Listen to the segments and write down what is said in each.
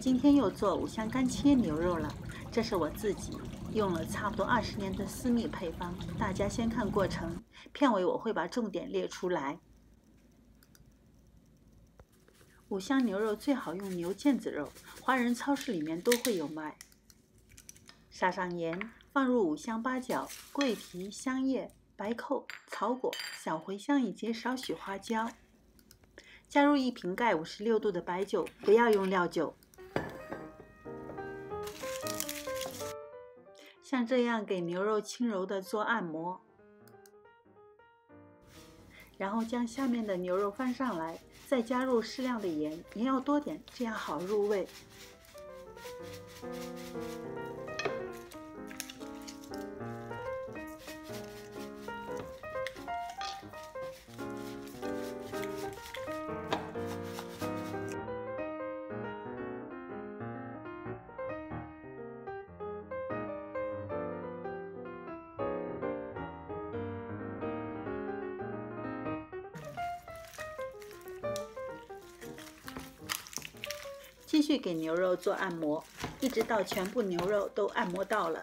今天又做五香干切牛肉了，这是我自己用了差不多20年的私密配方，大家先看过程，片尾我会把重点列出来。五香牛肉最好用牛腱子肉，华人超市里面都会有卖。撒上盐，放入五香八角、桂皮、香叶、白蔻、草果、小茴香以及少许花椒。加入1瓶盖56度的白酒，不要用料酒。像这样给牛肉轻柔的做按摩，然后将下面的牛肉翻上来，再加入适量的盐，盐要多点，这样好入味。继续给牛肉做按摩，一直到全部牛肉都按摩到了。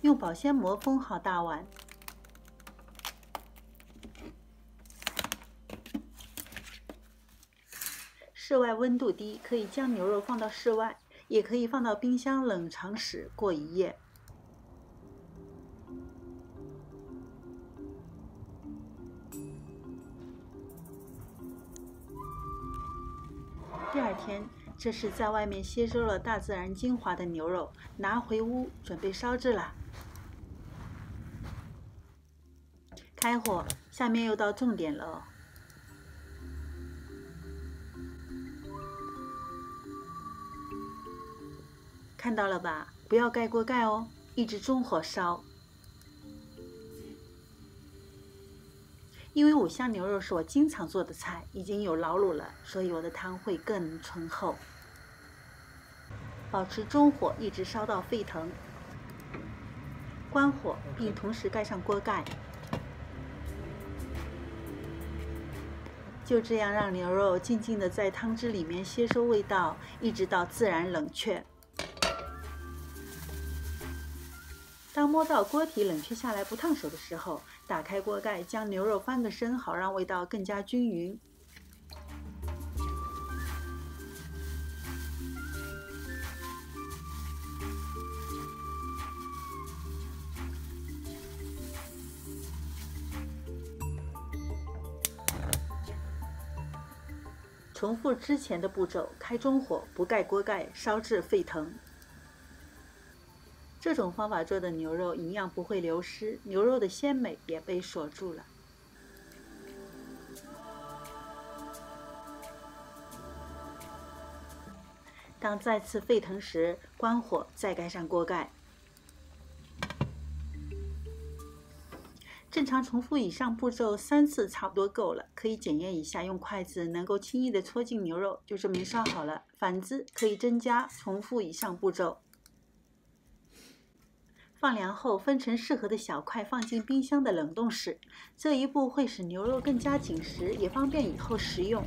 用保鲜膜封好大碗。室外温度低，可以将牛肉放到室外，也可以放到冰箱冷藏室过1夜。第2天，这是在外面吸收了大自然精华的牛肉，拿回屋准备烧制了。开火，下面又到重点了。看到了吧？不要盖锅盖哦，一直中火烧。因为五香牛肉是我经常做的菜，已经有老卤了，所以我的汤会更醇厚。保持中火，一直烧到沸腾。关火，并同时盖上锅盖。就这样让牛肉静静地在汤汁里面吸收味道，一直到自然冷却。当摸到锅体冷却下来不烫手的时候，打开锅盖，将牛肉翻个身，好让味道更加均匀。重复之前的步骤，开中火，不盖锅盖，烧至沸腾。这种方法做的牛肉营养不会流失，牛肉的鲜美也被锁住了。当再次沸腾时，关火，再盖上锅盖。正常重复以上步骤3次差不多够了，可以检验一下，用筷子能够轻易的戳进牛肉，就证明烧好了。反之，可以增加重复以上步骤。放凉后分成适合的小块，放进冰箱的冷冻室。这一步会使牛肉更加紧实，也方便以后食用。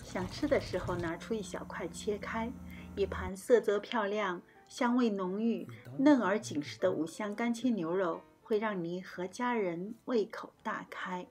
想吃的时候拿出一小块切开，一盘色泽漂亮、香味浓郁、嫩而紧实的五香干切牛肉，会让你和家人胃口大开。